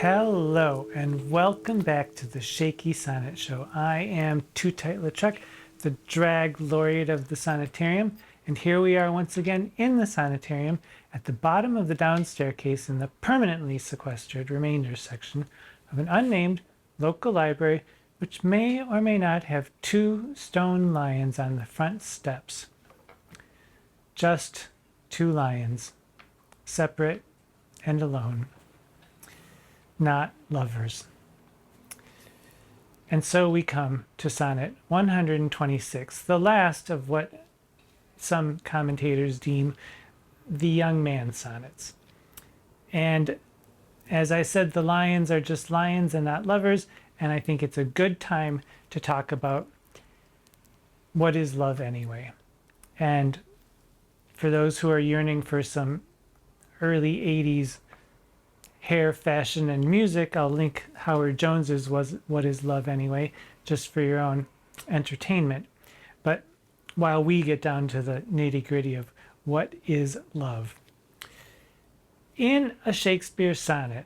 Hello and welcome back to the Shakey Sonnet Show. I am Tootight, the drag laureate of the Sonetarium, and here we are once again in the Sonetarium at the bottom of the down staircase in the permanently sequestered remainder section of an unnamed local library which may or may not have two stone lions on the front steps. Just two lions, separate and alone. Not lovers. And so we come to Sonnet 126, the last of what some commentators deem the young man sonnets. And as I said, the lions are just lions and not lovers, and I think it's a good time to talk about what is love anyway. And for those who are yearning for some early 80s hair, fashion, and music, I'll link Howard Jones's What is Love Anyway, just for your own entertainment. But while we get down to the nitty-gritty of what is love. In a Shakespeare sonnet,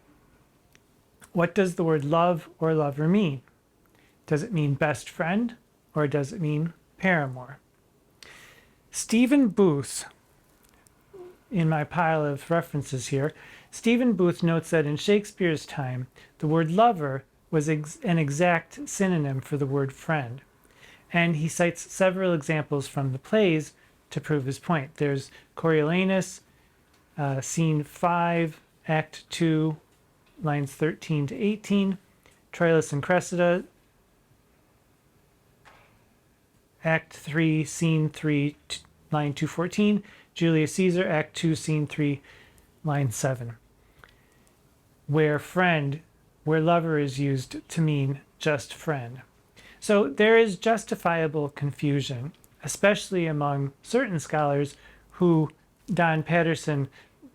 what does the word love or lover mean? Does it mean best friend, or does it mean paramour? Stephen Booth, in my pile of references here, Stephen Booth notes that in Shakespeare's time, the word lover was an exact synonym for the word friend. And he cites several examples from the plays to prove his point. There's Coriolanus, scene 5, act 2, lines 13 to 18, Troilus and Cressida, act 3, scene 3, line 214, Julius Caesar, act 2, scene 3, line 7. Where lover is used to mean just friend. So there is justifiable confusion, especially among certain scholars who Don Patterson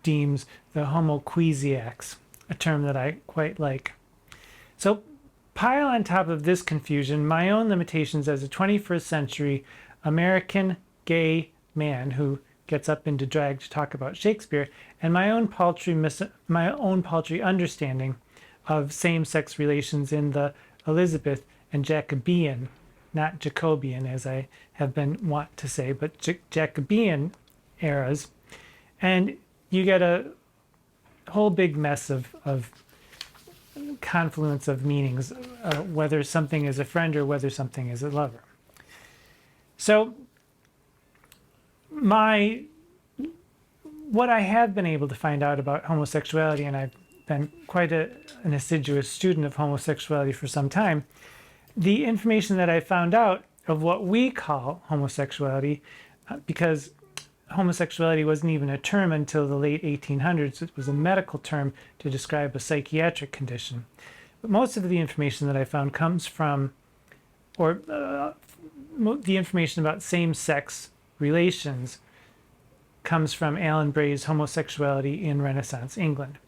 deems the homoquesiacs, a term that I quite like. So pile on top of this confusion my own limitations as a 21st century American gay man who gets up into drag to talk about Shakespeare, and my own paltry understanding of same-sex relations in the Elizabeth and Jacobean, not Jacobean as I have been wont to say, but Jacobean eras, and you get a whole big mess of confluence of meanings, whether something is a friend or whether something is a lover. So what I have been able to find out about homosexuality, and I've been quite an assiduous student of homosexuality for some time, the information that I found out of what we call homosexuality, because homosexuality wasn't even a term until the late 1800s, it was a medical term to describe a psychiatric condition. But most of the information that I found comes from, the information about same-sex relations comes from Alan Bray's Homosexuality in Renaissance England,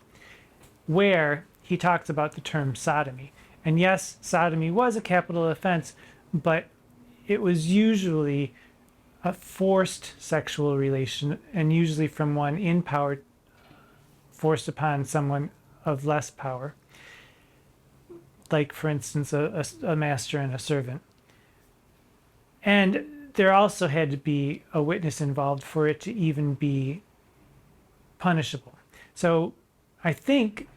where he talks about the term sodomy. And yes, sodomy was a capital offense, but it was usually a forced sexual relation, and usually from one in power forced upon someone of less power, like, for instance, a master and a servant. And there also had to be a witness involved for it to even be punishable. So I think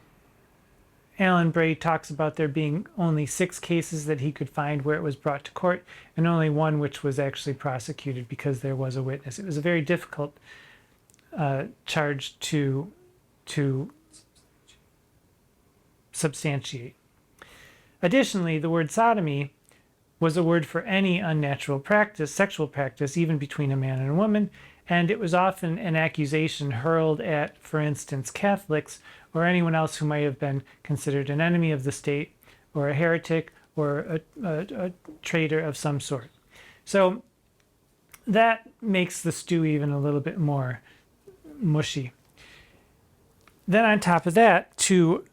Alan Bray talks about there being only 6 cases that he could find where it was brought to court, and only one which was actually prosecuted because there was a witness. It was a very difficult charge to substantiate. Additionally, the word sodomy was a word for any unnatural practice, sexual practice, even between a man and a woman, and it was often an accusation hurled at, for instance, Catholics or anyone else who might have been considered an enemy of the state or a heretic or a traitor of some sort. So that makes the stew even a little bit more mushy. Then on top of that, to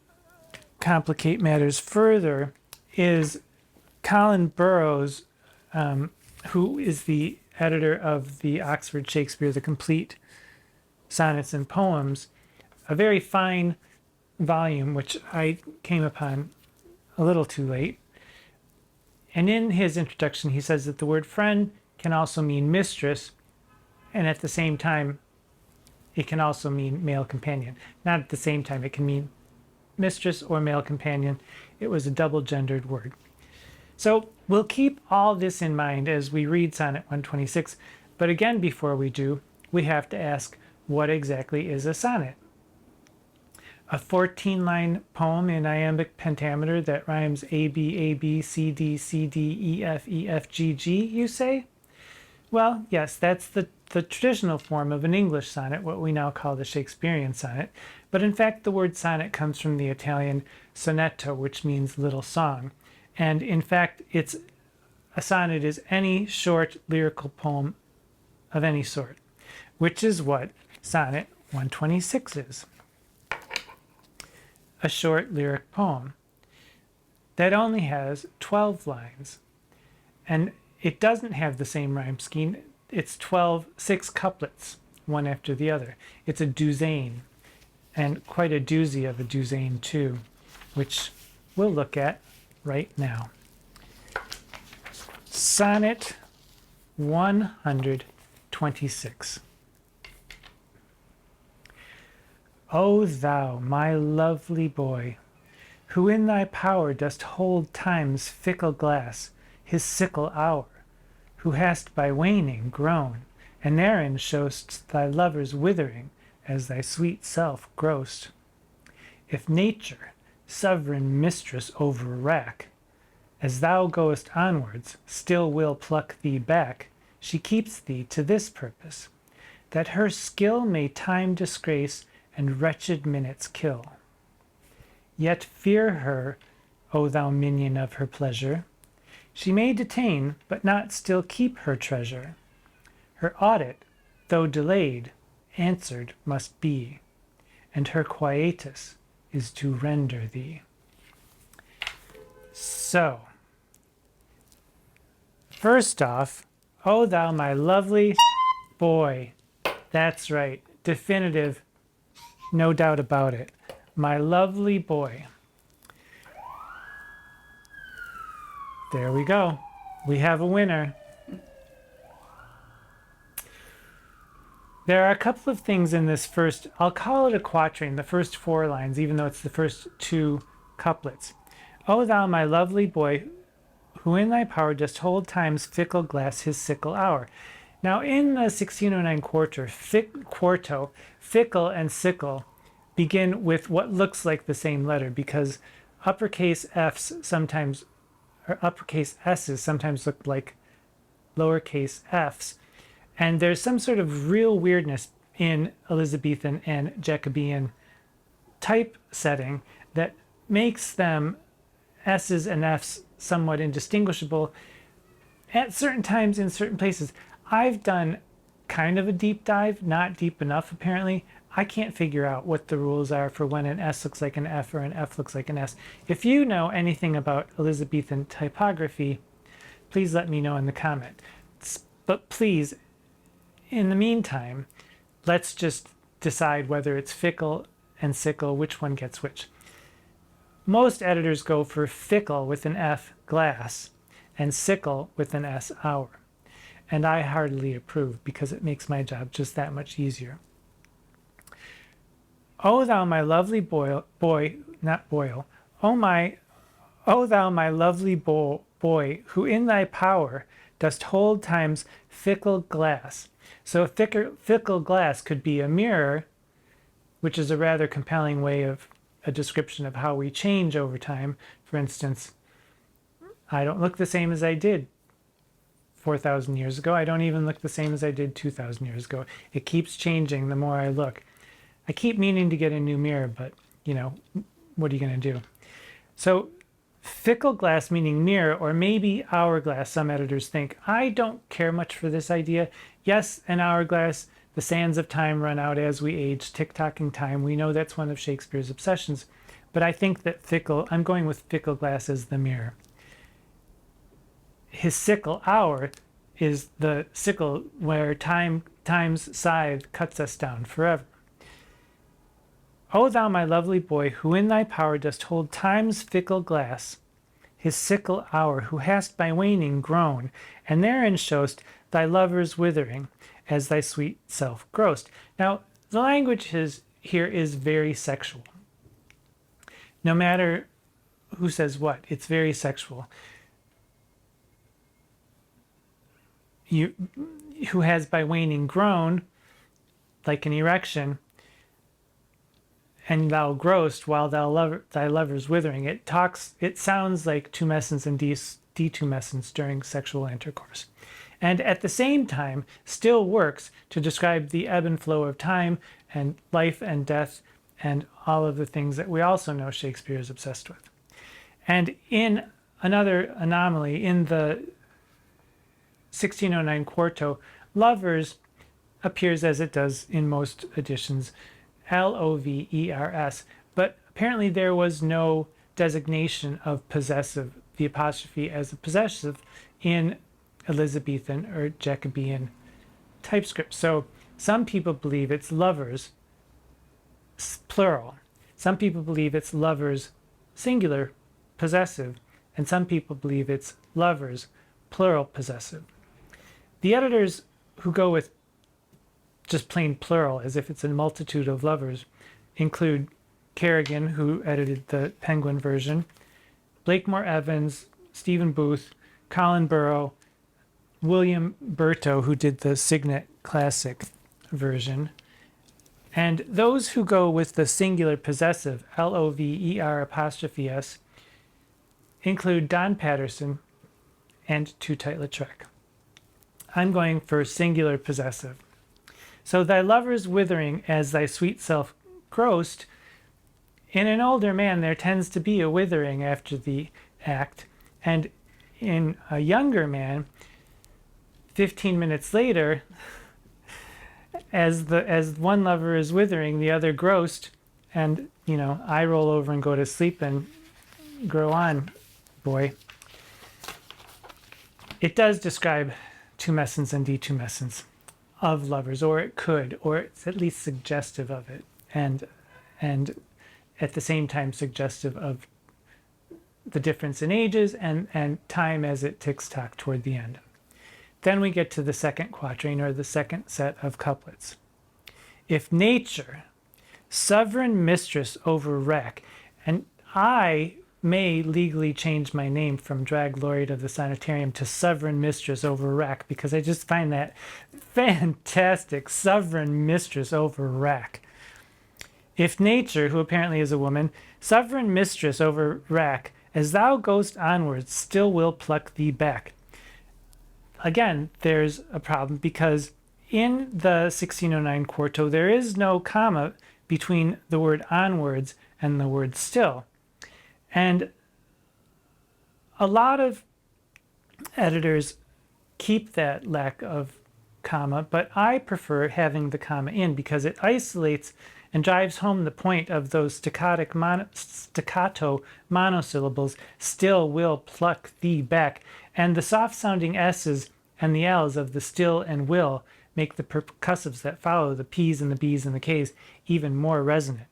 complicate matters further, is Colin Burrows, who is the editor of the Oxford Shakespeare, the Complete Sonnets and Poems, a very fine volume, which I came upon a little too late. And in his introduction, he says that the word friend can also mean mistress, and at the same time, it can also mean male companion. Not at the same time, it can mean mistress or male companion. It was a double-gendered word. So we'll keep all this in mind as we read Sonnet 126, but again, before we do, we have to ask, what exactly is a sonnet? A 14-line poem in iambic pentameter that rhymes A, B, A, B, C, D, C, D, E, F, E, F, G, G, you say? Well, yes, that's the traditional form of an English sonnet, what we now call the Shakespearean sonnet. But in fact, the word sonnet comes from the Italian sonetto, which means little song. And in fact, a sonnet is any short lyrical poem of any sort, which is what Sonnet 126 is. A short lyric poem that only has 12 lines. And it doesn't have the same rhyme scheme. It's 6 couplets, one after the other. It's a douzaine, and quite a doozy of a douzaine too, which we'll look at right now. Sonnet 126. O thou, my lovely boy, who in thy power dost hold time's fickle glass, his sickle hour, who hast by waning grown, and therein show'st thy lover's withering as thy sweet self grow'st. If nature, sovereign mistress over wrack, as thou goest onwards, still will pluck thee back, she keeps thee to this purpose, that her skill may time disgrace and wretched minutes kill. Yet fear her, O thou minion of her pleasure. She may detain, but not still keep her treasure. Her audit, though delayed, answered must be, and her quietus is to render thee. So, first off, O thou my lovely boy. That's right, definitive, no doubt about it. My lovely boy. There we go. We have a winner. There are a couple of things in this first, I'll call it a quatrain, the first 4 lines, even though it's the first 2 couplets. O thou my lovely boy, who in thy power dost hold time's fickle glass his sickle hour. Now in the 1609 quarto, fickle and sickle begin with what looks like the same letter, because uppercase F's sometimes, or uppercase S's sometimes look like lowercase f's. And there's some sort of real weirdness in Elizabethan and Jacobean typesetting that makes them S's and F's somewhat indistinguishable at certain times in certain places. I've done kind of a deep dive, not deep enough apparently. I can't figure out what the rules are for when an S looks like an F or an F looks like an S. If you know anything about Elizabethan typography, please let me know in the comments. But please, in the meantime, let's just decide whether it's fickle and sickle, which one gets which. Most editors go for fickle with an F, glass, and sickle with an S, hour. And I heartily approve because it makes my job just that much easier. O thou my lovely boy, not boil, O thou my lovely boy, who in thy power dost hold time's fickle glass. So fickle glass could be a mirror, which is a rather compelling way of a description of how we change over time. For instance, I don't look the same as I did 4,000 years ago. I don't even look the same as I did 2,000 years ago. It keeps changing the more I look. I keep meaning to get a new mirror, but, you know, what are you going to do? So fickle glass meaning mirror, or maybe hourglass, some editors think. I don't care much for this idea. Yes, an hourglass, the sands of time run out as we age, tick-tocking time. We know that's one of Shakespeare's obsessions. But I think that I'm going with fickle glass as the mirror. His sickle hour is the sickle where time's scythe cuts us down forever. O thou my lovely boy, who in thy power dost hold time's fickle glass, his sickle hour, who hast by waning grown, and therein show'st thy lover's withering, as thy sweet self grow'st. Now, the language here is very sexual. No matter who says what, it's very sexual. Who has by waning grown, like an erection, and thou growest while thy lover's withering. It sounds like tumescence and detumescence during sexual intercourse. And at the same time, still works to describe the ebb and flow of time and life and death and all of the things that we also know Shakespeare is obsessed with. And in another anomaly, in the 1609 quarto, lovers appears as it does in most editions, Lovers, but apparently there was no designation of possessive, the apostrophe as a possessive, in Elizabethan or Jacobean typescript. So some people believe it's lovers, plural. Some people believe it's lovers, singular, possessive, and some people believe it's lovers, plural, possessive. The editors who go with just plain plural, as if it's a multitude of lovers, include Kerrigan, who edited the Penguin version, Blakemore Evans, Stephen Booth, Colin Burrow, William Berto, who did the Signet Classic version, and those who go with the singular possessive, Lover', include Don Patterson and Tootight. I'm going for singular possessive. So thy lover's withering as thy sweet self grow'st. In an older man, there tends to be a withering after the act, and in a younger man, 15 minutes later, as one lover is withering, the other grow'st, and I roll over and go to sleep and grow on, boy. It does describe tumescence and detumescence of lovers, or it could, or it's at least suggestive of it, and at the same time suggestive of the difference in ages and time as it ticks-tock toward the end. Then we get to the second quatrain, or the second set of couplets. If nature, sovereign mistress over wreck, and I may legally change my name from Drag Laureate of the Sonetarium to Sovereign Mistress over Rack, because I just find that fantastic. Sovereign Mistress over Rack. If nature, who apparently is a woman, sovereign mistress over rack, as thou goest onwards, still will pluck thee back. Again, there's a problem, because in the 1609 quarto, there is no comma between the word onwards and the word still. And a lot of editors keep that lack of comma, but I prefer having the comma in, because it isolates and drives home the point of those staccato monosyllables, still will pluck thee back. And the soft-sounding S's and the L's of the still and will make the percussives that follow, the P's and the B's and the K's, even more resonant.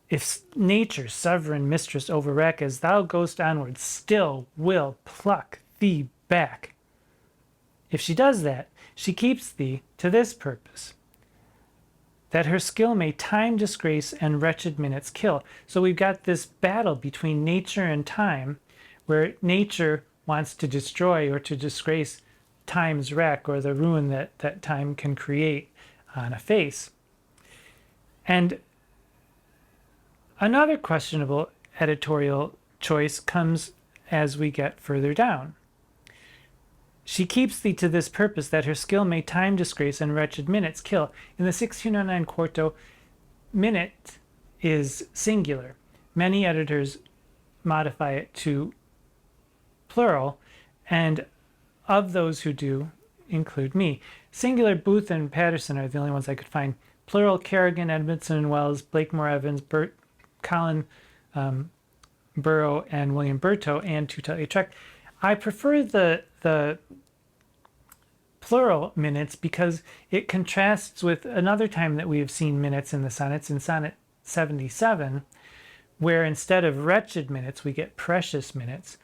If nature, sovereign mistress over wreck, as thou goest onward, still will pluck thee back. If she does that, she keeps thee to this purpose, that her skill may time, disgrace, and wretched minutes kill. So we've got this battle between nature and time, where nature wants to destroy or to disgrace time's wreck, or the ruin that time can create on a face. And another questionable editorial choice comes as we get further down. She keeps thee to this purpose, that her skill may time, disgrace, and wretched minutes kill. In the 1609 quarto, minute is singular. Many editors modify it to plural, and of those who do, include me. Singular, Booth and Patterson are the only ones I could find. Plural, Kerrigan, Edmondson and Wells, Blakemore Evans, Colin Burrow, and William Berto, and Tootight. I prefer the plural minutes because it contrasts with another time that we have seen minutes in the sonnets, in Sonnet 77, where instead of wretched minutes, we get precious minutes.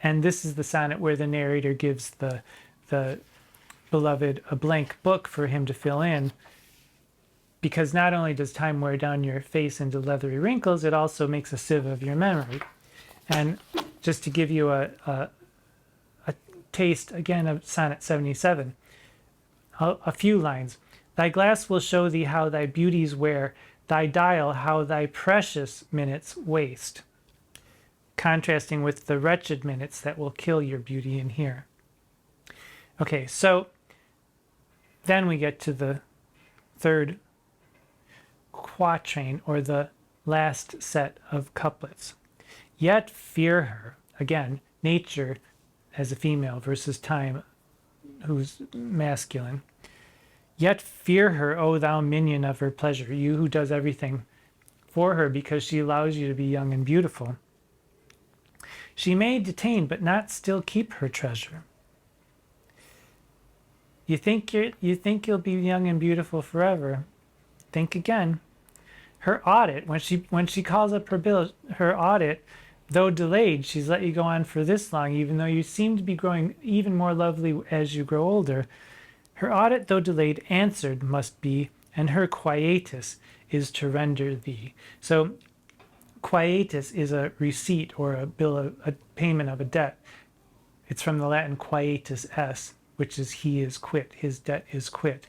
And this is the sonnet where the narrator gives the beloved a blank book for him to fill in, because not only does time wear down your face into leathery wrinkles, it also makes a sieve of your memory. And just to give you a taste again of Sonnet 77, a few lines. Thy glass will show thee how thy beauties wear, thy dial how thy precious minutes waste. Contrasting with the wretched minutes that will kill your beauty in here. Okay, so then we get to the third quatrain, or the last set of couplets. Yet fear her, again, nature as a female versus time, who's masculine. Yet fear her, O thou minion of her pleasure, you who does everything for her because she allows you to be young and beautiful. She may detain, but not still keep her treasure. You think you'll be young and beautiful forever? Think again. Her audit, when she calls up her bill, her audit, though delayed, she's let you go on for this long, even though you seem to be growing even more lovely as you grow older. Her audit, though delayed, answered must be, and her quietus is to render thee. So quietus is a receipt or a bill, a payment of a debt. It's from the Latin quietus est, which is he is quit, his debt is quit.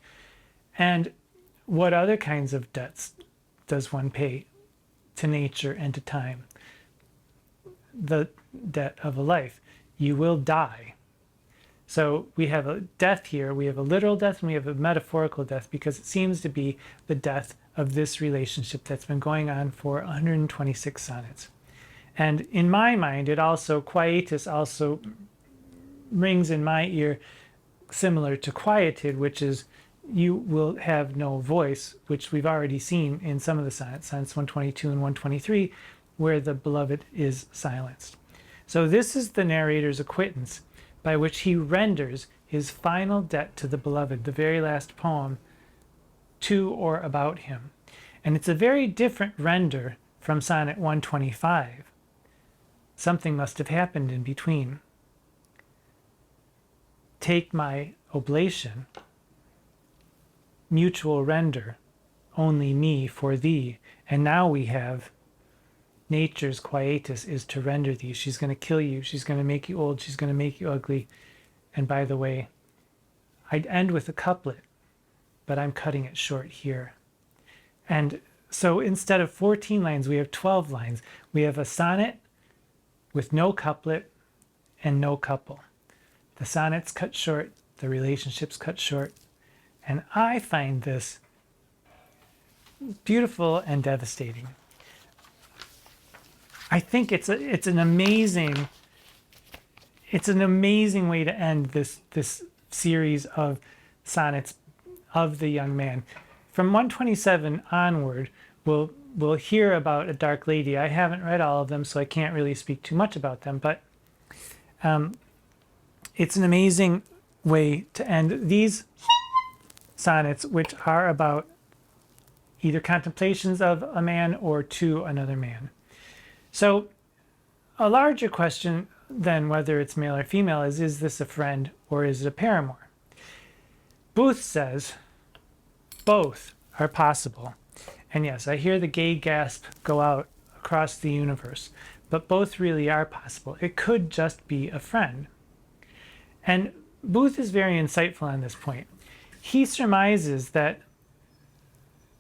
And what other kinds of debts does one pay to nature and to time? The debt of a life. You will die. So we have a death here. We have a literal death and we have a metaphorical death, because it seems to be the death of this relationship that's been going on for 126 sonnets. And in my mind, it also, quietus also rings in my ear similar to quieted, which is you will have no voice, which we've already seen in some of the sonnets, sonnets 122 and 123, where the beloved is silenced. So this is the narrator's acquittance, by which he renders his final debt to the beloved, the very last poem, to or about him. And it's a very different render from Sonnet 125. Something must have happened in between. Take my oblation, mutual render, only me for thee. And now we have nature's quietus is to render thee. She's going to kill you. She's going to make you old. She's going to make you ugly. And by the way, I'd end with a couplet, but I'm cutting it short here. And so instead of 14 lines, we have 12 lines. We have a sonnet with no couplet and no couple. The sonnet's cut short, the relationship's cut short. And I find this beautiful and devastating. I think it's an amazing way to end this series of sonnets of the young man. From 127 onward, we'll hear about a dark lady. I haven't read all of them, so I can't really speak too much about them, but it's an amazing way to end these sonnets, which are about either contemplations of a man or to another man. So a larger question than whether it's male or female is this a friend or is it a paramour? Booth says both are possible. And yes, I hear the gay gasp go out across the universe, but both really are possible. It could just be a friend. And Booth is very insightful on this point. He surmises that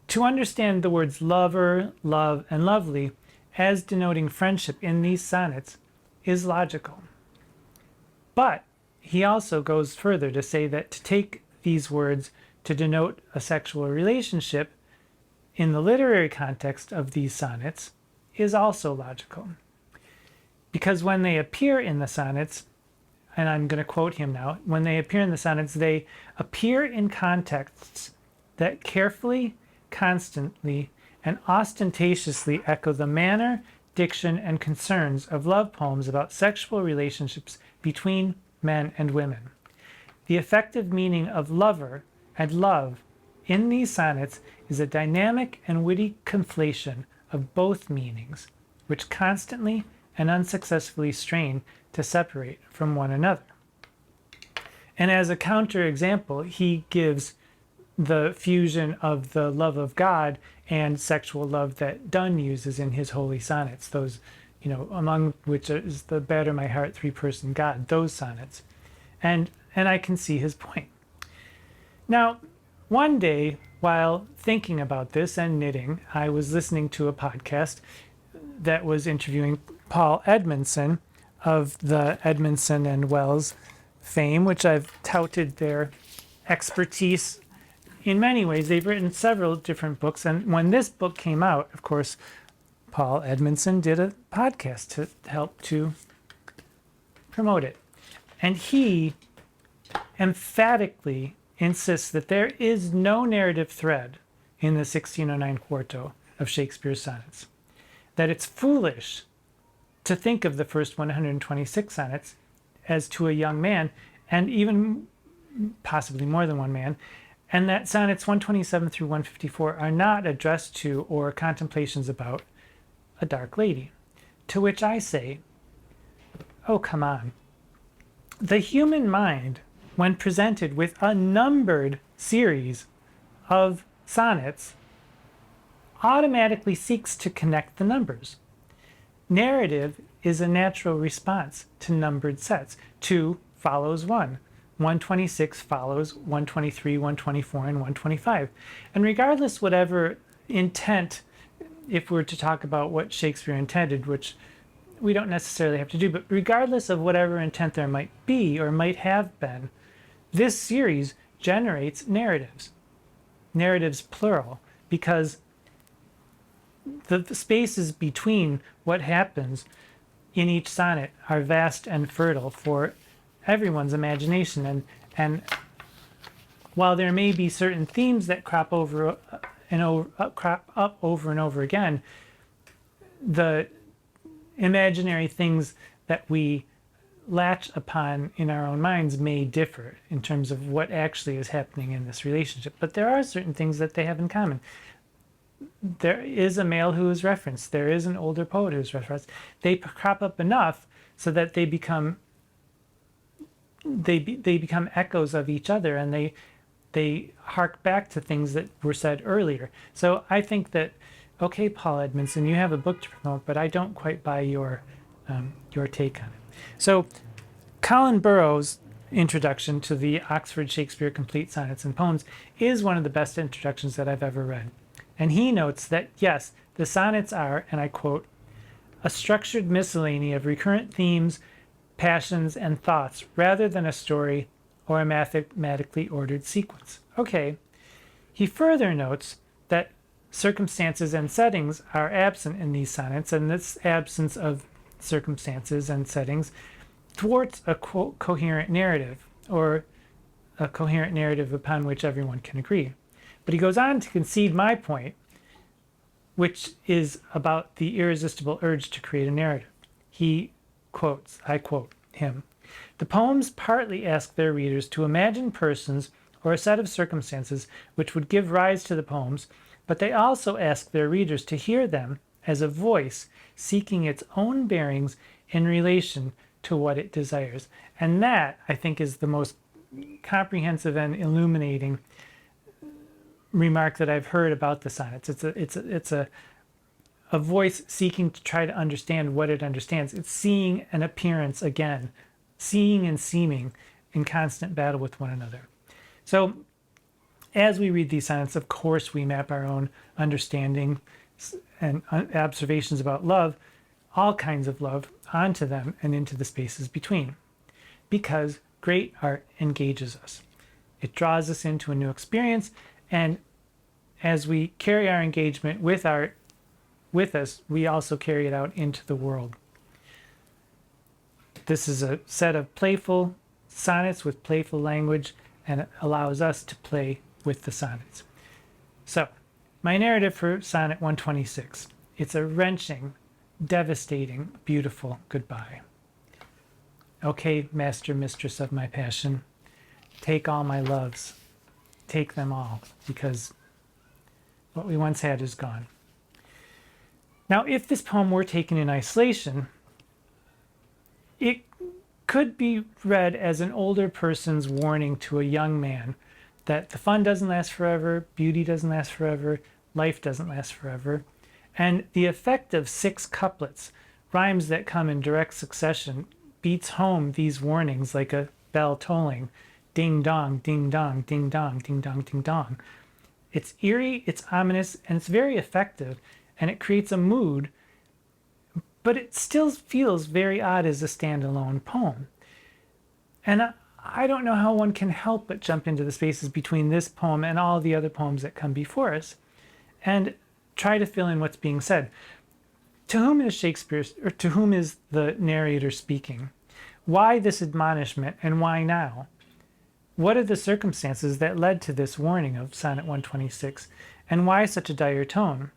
to understand the words lover, love, and lovely as denoting friendship in these sonnets is logical. But he also goes further to say that to take these words to denote a sexual relationship in the literary context of these sonnets is also logical. Because when they appear in the sonnets, and I'm going to quote him now, when they appear in the sonnets, they appear in contexts that carefully, constantly, and ostentatiously echo the manner, diction, and concerns of love poems about sexual relationships between men and women. The effective meaning of lover and love in these sonnets is a dynamic and witty conflation of both meanings, which constantly and unsuccessfully strain to separate from one another. And as a counterexample, he gives the fusion of the love of God and sexual love that Donne uses in his holy sonnets, those, among which is the Batter My Heart, Three-Person God, those sonnets. And I can see his point. Now, one day, while thinking about this and knitting, I was listening to a podcast that was interviewing Paul Edmondson of the Edmondson and Wells fame, which I've touted their expertise in many ways. They've written several different books, and when this book came out, of course, Paul Edmondson did a podcast to help to promote it. And he emphatically insists that there is no narrative thread in the 1609 quarto of Shakespeare's sonnets, that it's foolish to think of the first 126 sonnets as to a young man, and even possibly more than one man, and that sonnets 127 through 154 are not addressed to or contemplations about a dark lady. To which I say, oh, come on. The human mind, when presented with a numbered series of sonnets, automatically seeks to connect the numbers. Narrative is a natural response to numbered sets. 2 follows 1. 126 follows 123, 124, and 125. And regardless whatever intent, if we're to talk about what Shakespeare intended, which we don't necessarily have to do, but regardless of whatever intent there might be or might have been, this series generates narratives. Narratives plural, because the spaces between what happens in each sonnet are vast and fertile for everyone's imagination. And while there may be certain themes that crop up over and over again, the imaginary things that we latch upon in our own minds may differ in terms of what actually is happening in this relationship. But there are certain things that they have in common. There is a male who is referenced. There is an older poet who is referenced. They crop up enough so that they become echoes of each other, and they hark back to things that were said earlier. So I think that, okay, Paul Edmondson, you have a book to promote, but I don't quite buy your take on it. So Colin Burrows' introduction to the Oxford Shakespeare Complete Sonnets and Poems is one of the best introductions that I've ever read. And he notes that, yes, the sonnets are, and I quote, a structured miscellany of recurrent themes, passions, and thoughts, rather than a story or a mathematically ordered sequence. Okay. He further notes that circumstances and settings are absent in these sonnets, and this absence of circumstances and settings thwarts a coherent narrative, or a coherent narrative upon which everyone can agree. But he goes on to concede my point, which is about the irresistible urge to create a narrative. He quotes, I quote him, "The poems partly ask their readers to imagine persons or a set of circumstances which would give rise to the poems, but they also ask their readers to hear them as a voice seeking its own bearings in relation to what it desires." And that, I think, is the most comprehensive and illuminating remark that I've heard about the sonnets. It's a voice seeking to try to understand what it understands. It's seeing an appearance again, seeing and seeming in constant battle with one another. So as we read these sonnets, of course, we map our own understanding and observations about love, all kinds of love, onto them and into the spaces between. Because great art engages us. It draws us into a new experience, and as we carry our engagement with art with us, we also carry it out into the world. This is a set of playful sonnets with playful language, and it allows us to play with the sonnets. So, my narrative for Sonnet 126. It's a wrenching, devastating, beautiful goodbye. Okay, master, mistress of my passion, take all my loves, take them all, because what we once had is gone. Now, if this poem were taken in isolation, it could be read as an older person's warning to a young man that the fun doesn't last forever, beauty doesn't last forever, life doesn't last forever. And the effect of 6 couplets, rhymes that come in direct succession, beats home these warnings like a bell tolling. Ding dong, ding dong, ding dong, ding dong, ding dong. It's eerie, it's ominous, and it's very effective, and it creates a mood, but it still feels very odd as a standalone poem. And I don't know how one can help but jump into the spaces between this poem and all the other poems that come before us and try to fill in what's being said. To whom is Shakespeare, or to whom is the narrator speaking? Why this admonishment, and why now? What are the circumstances that led to this warning of Sonnet 126, and why such a dire tone?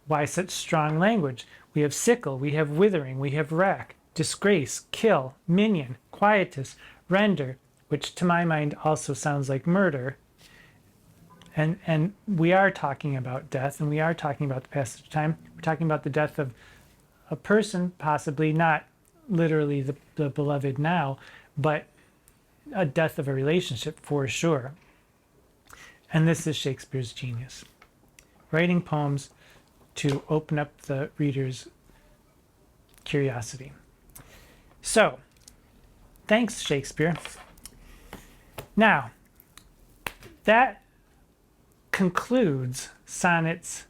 Why such strong language? We have sickle, we have withering, we have rack, disgrace, kill, minion, quietus, render, which to my mind also sounds like murder. And we are talking about death, and we are talking about the passage of time. We're talking about the death of a person, possibly not literally the beloved now, but a death of a relationship for sure. And this is Shakespeare's genius. Writing poems to open up the reader's curiosity. So, thanks, Shakespeare. Now, that concludes Sonnet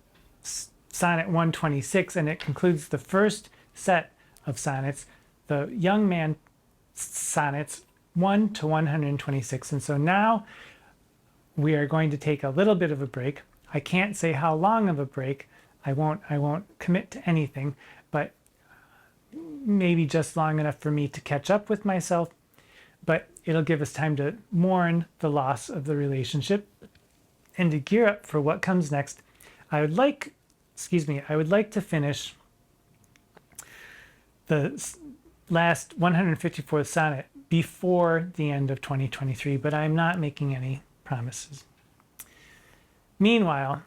126, and it concludes the first set of sonnets, the young man sonnets 1 to 126. And so now we are going to take a little bit of a break. I can't say how long of a break. I won't commit to anything, but maybe just long enough for me to catch up with myself. But it'll give us time to mourn the loss of the relationship and to gear up for what comes next. I would like to finish the last 154th sonnet before the end of 2023, but I'm not making any promises. Meanwhile,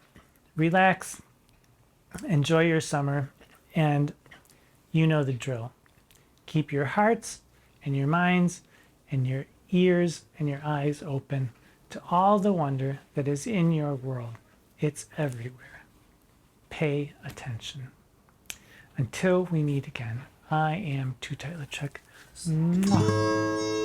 relax, enjoy your summer, and you know the drill. Keep your hearts and your minds and your ears and your eyes open to all the wonder that is in your world. It's everywhere. Pay attention. Until we meet again, I am Tootight. Mwah.